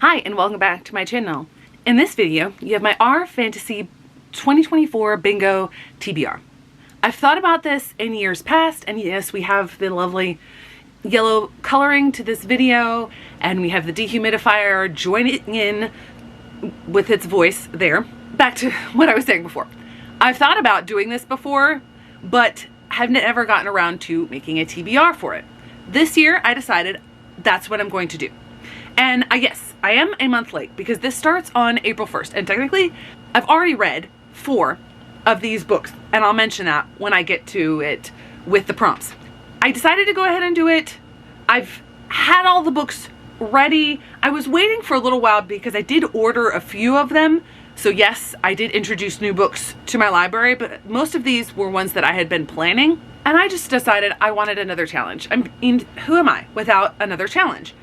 Hi and welcome back to my channel. In this video, you have my Our Fantasy 2024 Bingo TBR. I've thought about this in years past, and yes, we have the lovely yellow coloring to this video, and we have the dehumidifier joining in with its voice there. Back to what I was saying before. I've thought about doing this before, but have never gotten around to making a TBR for it. This year, I decided that's what I'm going to do. And yes, I am a month late because this starts on April 1st. And technically, I've already read 4 of these books. And I'll mention that when I get to it with the prompts. I decided to go ahead and do it. I've had all the books ready. I was waiting for a little while because I did order a few of them. So yes, I did introduce new books to my library, but most of these were ones that I had been planning. And I just decided I wanted another challenge. I mean, who am I without another challenge?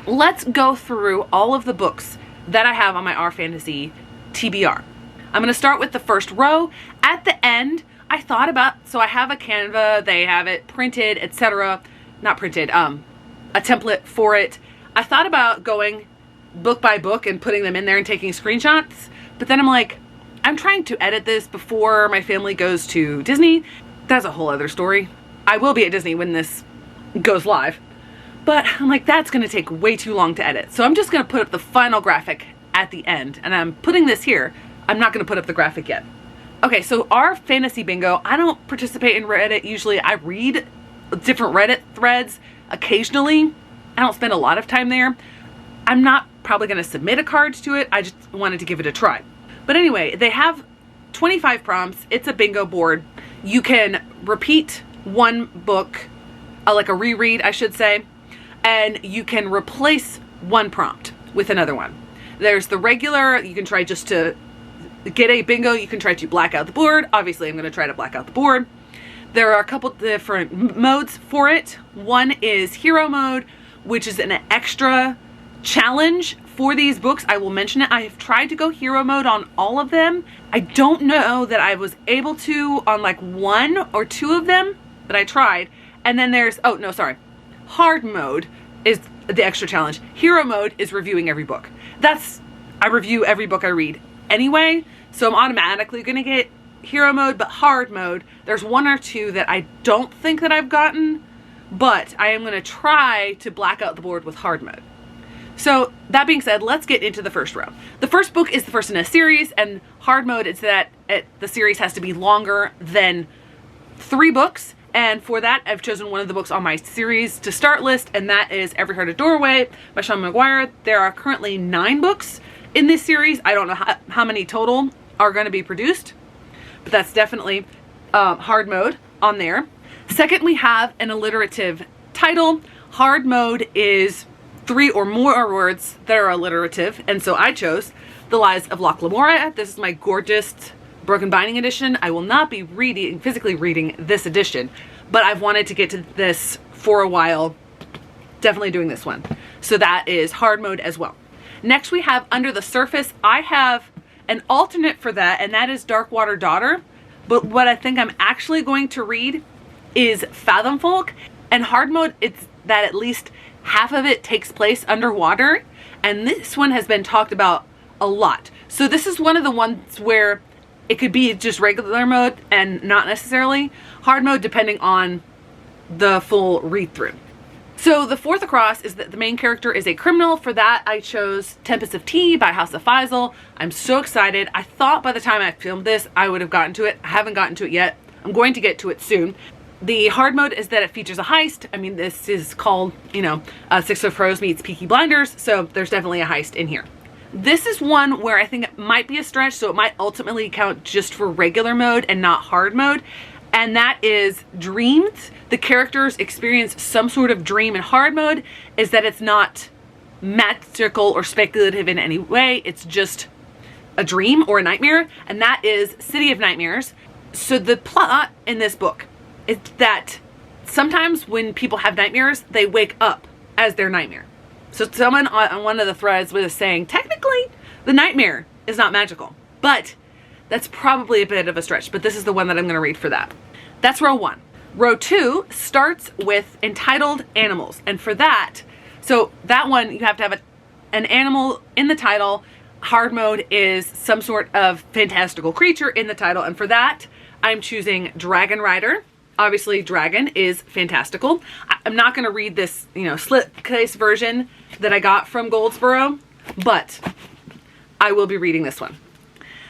Let's go through all of the books that I have on my Our Fantasy TBR. I'm going to start with the first row. At the end, I thought about, so I have a Canva, they have it printed, etc. Not printed, a template for it. I thought about going book by book and putting them in there and taking screenshots, but then I'm like, I'm trying to edit this before my family goes to Disney. That's a whole other story. I will be at Disney when this goes live. But I'm like, that's gonna take way too long to edit. So I'm just gonna put up the final graphic at the end. And I'm putting this here. I'm not gonna put up the graphic yet. Okay, so Our Fantasy Bingo, I don't participate in Reddit usually. I read different Reddit threads occasionally. I don't spend a lot of time there. I'm not probably gonna submit a card to it. I just wanted to give it a try. But anyway, they have 25 prompts. It's a bingo board. You can repeat one book, like a reread, I should say. And you can replace one prompt with another one. There's the regular, you can try just to get a bingo, you can try to black out the board. Obviously, I'm gonna try to black out the board. There are a couple different modes for it. One is hero mode, which is an extra challenge for these books. I will mention it. I have tried to go hero mode on all of them. I don't know that I was able to on like 1 or 2 of them that I tried. And then there's, oh no, sorry. Hard mode is the extra challenge. Hero mode is reviewing every book. I review every book I read anyway, so I'm automatically gonna get hero mode. But hard mode, there's 1 or 2 that I don't think that I've gotten, but I am gonna try to black out the board with hard mode. So that being said, let's get into the first row. The first book is the first in a series, and hard mode is that the series has to be longer than 3 books. And for that, I've chosen one of the books on my series to start list, and that is Every Heart a Doorway by Sean McGuire. There are currently 9 books in this series. I don't know how many total are going to be produced, but that's definitely hard mode on there. Second, we have an alliterative title. Hard mode is 3 or more words that are alliterative, and so I chose The Lies of Locke Lamora. This is my gorgeous Broken Binding edition. I will not be physically reading this edition, but I've wanted to get to this for a while. Definitely doing this one. So that is hard mode as well. Next we have Under the Surface. I have an alternate for that, and that is Darkwater Daughter. But what I think I'm actually going to read is Fathom Folk. And hard mode, it's that at least half of it takes place underwater. And this one has been talked about a lot. So this is one of the ones where it could be just regular mode and not necessarily hard mode, depending on the full read through. So the fourth across is that the main character is a criminal. For that, I chose Tempest of Tea by House of Faisal. I'm so excited. I thought by the time I filmed this, I would have gotten to it. I haven't gotten to it yet. I'm going to get to it soon. The hard mode is that it features a heist. I mean, this is called, Six of Crows meets Peaky Blinders. So there's definitely a heist in here. This is one where I think it might be a stretch, so it might ultimately count just for regular mode and not hard mode. And that is dreams. The characters experience some sort of dream in hard mode, is that it's not magical or speculative in any way. It's just a dream or a nightmare. And that is City of Nightmares. So the plot in this book is that sometimes when people have nightmares, they wake up as their nightmare. So someone on one of the threads was saying, technically, the nightmare is not magical. But that's probably a bit of a stretch. But this is the one that I'm going to read for that. That's row 1. Row 2 starts with Entitled Animals. And for that, so that one, you have to have an animal in the title. Hard mode is some sort of fantastical creature in the title, and for that, I'm choosing Dragon Rider. Obviously, dragon is fantastical. I'm not going to read this, slipcase version that I got from Goldsboro, but I will be reading this one.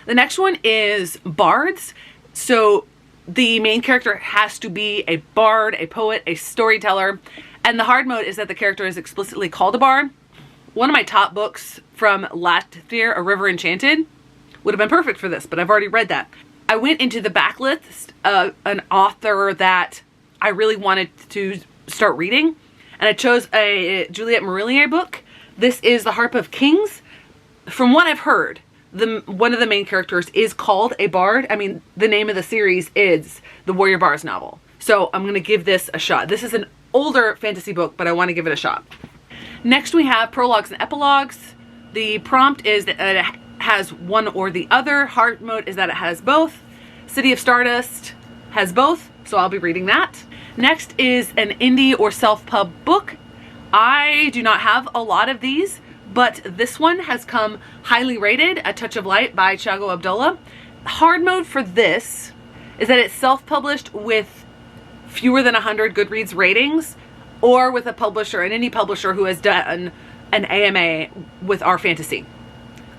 The next one is Bards. So the main character has to be a bard, a poet, a storyteller, and the hard mode is that the character is explicitly called a bard. One of my top books from last year, A River Enchanted, would have been perfect for this, but I've already read that. I went into the backlist of an author that I really wanted to start reading, and I chose a Juliette Marillier book. This is The Harp of Kings. From what I've heard, one of the main characters is called a bard. I mean, the name of the series is the Warrior Bars novel. So I'm going to give this a shot. This is an older fantasy book, but I want to give it a shot. Next we have Prologues and Epilogues. The prompt is that it has one or the other. Hard mode is that it has both. City of Stardust has both, so I'll be reading that. Next is an indie or self-pub book. I do not have a lot of these, but this one has come highly rated, A Touch of Light by Thiago Abdullah. Hard mode for this is that it's self-published with fewer than 100 Goodreads ratings, or with a publisher, an indie publisher who has done an AMA with our fantasy.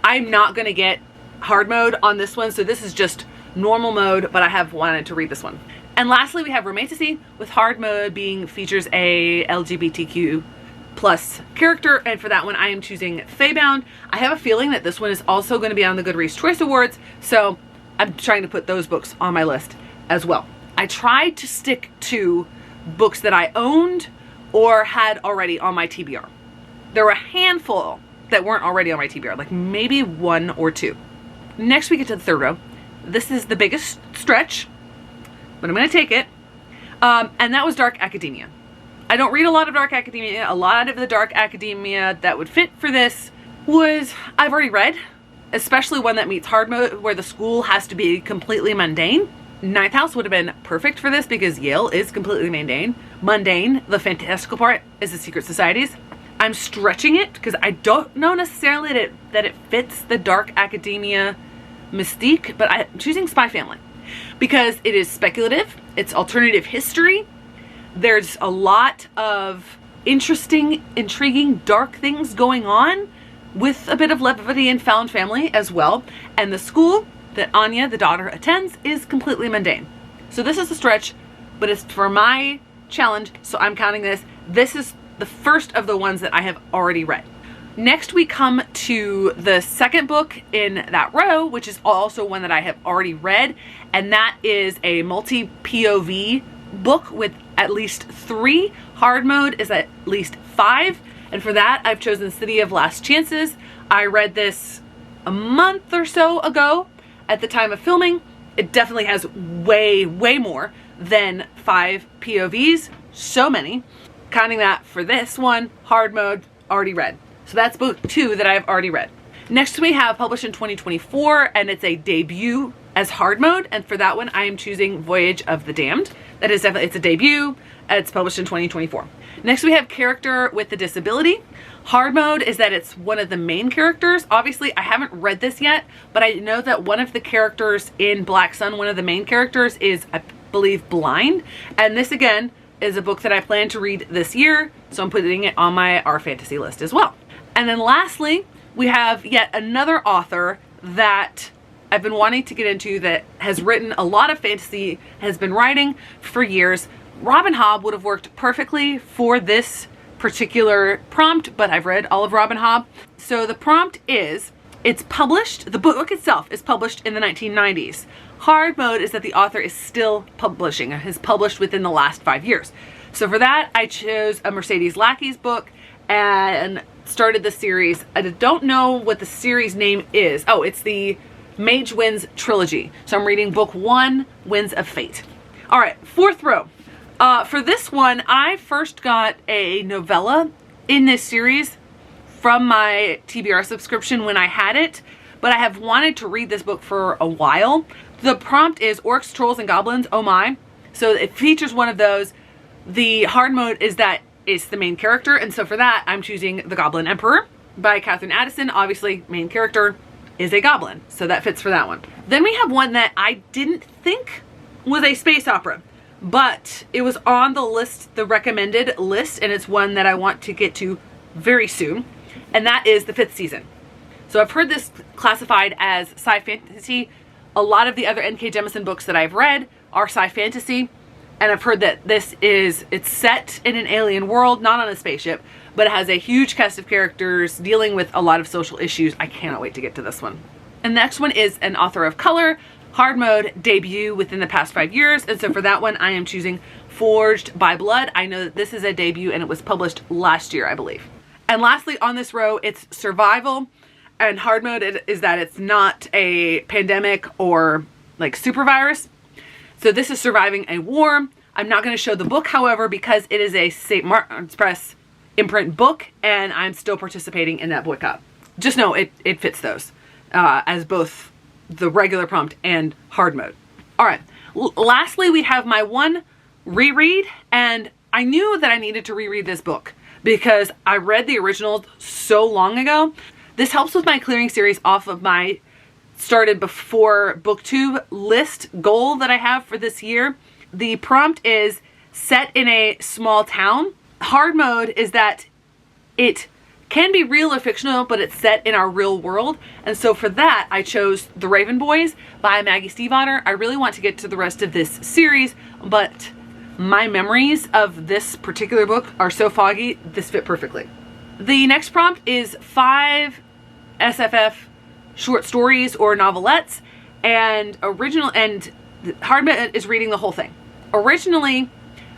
I'm not going to get hard mode on this one, so this is just normal mode, but I have wanted to read this one. And lastly, we have Romantasy, with hard mode features a LGBTQ plus character, and for that one I am choosing Feybound. I have a feeling that this one is also going to be on the Goodreads Choice Awards, so I'm trying to put those books on my list as well. I tried to stick to books that I owned or had already on my TBR. There were a handful that weren't already on my TBR, like maybe one or two. Next we get to the third row. This is the biggest stretch, but I'm going to take it. And that was Dark Academia. I don't read a lot of Dark Academia. A lot of the Dark Academia that would fit for this I've already read, especially one that meets hard mode where the school has to be completely mundane. Ninth House would have been perfect for this because Yale is completely mundane. The fantastical part is the secret societies. I'm stretching it because I don't know necessarily that it fits the Dark Academia mystique, but I'm choosing Spy Family because it is speculative, it's alternative history, there's a lot of interesting, intriguing, dark things going on with a bit of levity and found family as well, and the school that Anya, the daughter, attends is completely mundane. So this is a stretch, but it's for my challenge, so I'm counting this. This is the first of the ones that I have already read. Next we come to the second book in that row, which is also one that I have already read, and that is a multi-POV book with at least 3. Hard mode is at least 5, and for that I've chosen City of Last Chances. I read this a month or so ago at the time of filming. It definitely has way more than 5 POVs, so many. Counting that for this one, hard mode, already read. So that's book 2 that I've already read. Next we have published in 2024, and it's a debut as hard mode, and for that one I am choosing Voyage of the Damned. That is definitely, it's a debut, it's published in 2024. Next we have Character with a Disability. Hard mode is that it's one of the main characters. Obviously I haven't read this yet, but I know that one of the characters in Black Sun, one of the main characters, is, I believe, blind, and this again is a book that I plan to read this year, so I'm putting it on my Our Fantasy list as well. And then lastly, we have yet another author that I've been wanting to get into that has written a lot of fantasy, has been writing for years. Robin Hobb would have worked perfectly for this particular prompt, but I've read all of Robin Hobb. So the prompt is, it's published, the book itself is published in the 1990s. Hard mode is that the author is still publishing, has published within the last 5 years. So for that, I chose a Mercedes Lackey's book and started the series. I don't know what the series name is. Oh, it's the Mage Winds trilogy. So I'm reading book 1, Winds of Fate. All right, fourth row. For this one, I first got a novella in this series from my TBR subscription when I had it, but I have wanted to read this book for a while. The prompt is Orcs, Trolls, and Goblins, oh my. So it features one of those. The hard mode is that it's the main character, and so for that I'm choosing the Goblin Emperor. by Catherine Addison. Obviously, main character is a goblin, so that fits for that one. Then we have one that I didn't think was a space opera, but it was on the list, the recommended list, and it's one that I want to get to very soon, and that is The Fifth Season. So I've heard this classified as sci fantasy. A lot of the other N.K. Jemisin books that I've read are sci fantasy, and I've heard that it's set in an alien world, not on a spaceship, but it has a huge cast of characters dealing with a lot of social issues. I cannot wait to get to this one. And the next one is an author of color, hard mode, debut within the past 5 years. And so for that one, I am choosing Forged by Blood. I know that this is a debut and it was published last year, I believe. And lastly on this row, it's survival. And hard mode is that it's not a pandemic or like super virus. So this is surviving a war. I'm not going to show the book, however, because it is a St. Martin's Press imprint book, and I'm still participating in that boycott. Just know it fits those as both the regular prompt and hard mode. All right. Lastly, we have my one reread, and I knew that I needed to reread this book because I read the original so long ago. This helps with my clearing series off of my started before booktube list goal that I have for this year. The prompt is set in a small town. Hard mode is that it can be real or fictional, but it's set in our real world. And so for that, I chose The Raven Boys by Maggie Stiefvater. I really want to get to the rest of this series, but my memories of this particular book are so foggy, this fit perfectly. The next prompt is 5 SFF short stories or novelettes, and hard mode is reading the whole thing. Originally,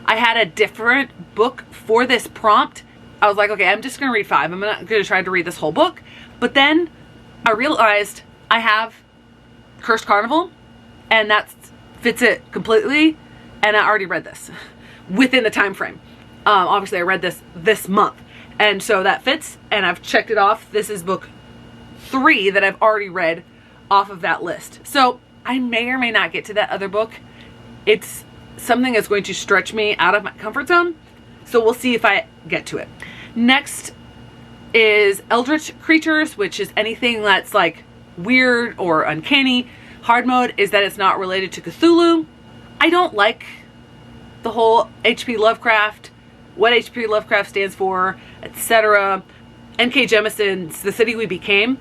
I had a different book for this prompt. I was like, okay, I'm just going to read 5. I'm not going to try to read this whole book. But then I realized I have Cursed Carnival, and that fits it completely. And I already read this within the time frame. Obviously, I read this month. And so that fits, and I've checked it off. This is book 3 that I've already read off of that list. So I may or may not get to that other book. It's something that's going to stretch me out of my comfort zone. So we'll see if I get to it. Next is Eldritch Creatures, which is anything that's like weird or uncanny. Hard mode is that it's not related to Cthulhu. I don't like the whole H.P. Lovecraft, what H.P. Lovecraft stands for, etc. N.K. Jemisin's The City We Became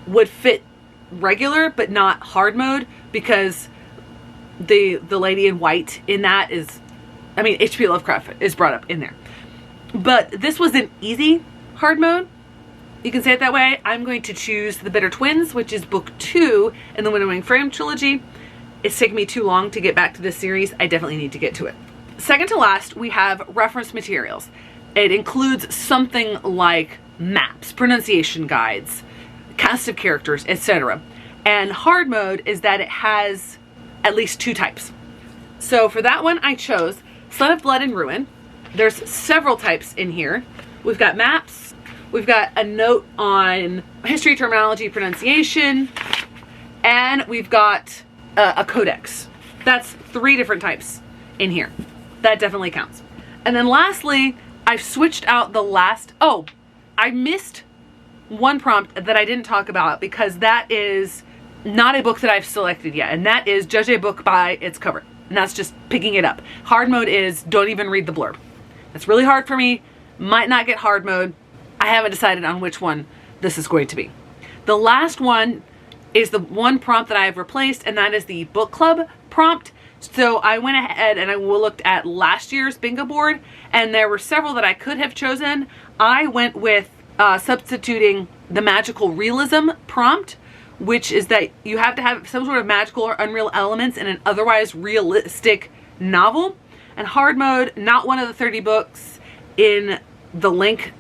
would fit regular, but not hard mode, because the lady in white in that is, I mean, H.P. Lovecraft is brought up in there. But this was an easy hard mode. You can say it that way. I'm going to choose The Bitter Twins, which is book 2 in the Winnowing Frame trilogy. It's taken me too long to get back to this series. I definitely need to get to it. Second to last, we have reference materials. It includes something like maps, pronunciation guides, cast of characters, etc. And hard mode is that it has at least 2 types. So for that one, I chose Son of Blood and Ruin. There's several types in here. We've got maps. We've got a note on history, terminology, pronunciation, and we've got a codex. That's 3 different types in here. That definitely counts. And then lastly, I've switched out the last, I missed one prompt that I didn't talk about because that is not a book that I've selected yet, and that is judge a book by its cover. And that's just picking it up. Hard mode is don't even read the blurb. That's really hard for me. Might not get hard mode. I haven't decided on which one this is going to be. The last one is the one prompt that I have replaced, and that is the book club prompt. So I went ahead and I looked at last year's bingo board, and there were several that I could have chosen. I went with substituting the magical realism prompt, which is that you have to have some sort of magical or unreal elements in an otherwise realistic novel. And hard mode, not one of the 30 books in the link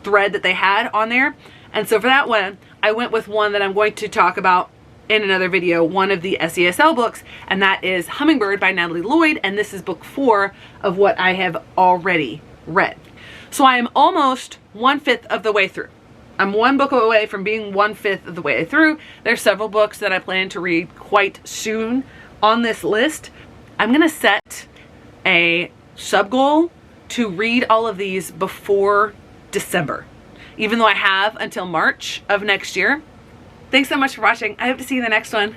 thread that they had on there. And so for that one, I went with one that I'm going to talk about in another video, one of the SESL books, and that is Hummingbird by Natalie Lloyd, and this is book 4 of what I have already read. So I am almost 1/5 of the way through. I'm one book away from being 1/5 of the way through. There's several books that I plan to read quite soon on this list. I'm gonna set a sub goal to read all of these before December. even though I have until March of next year. Thanks so much for watching. I hope to see you in the next one.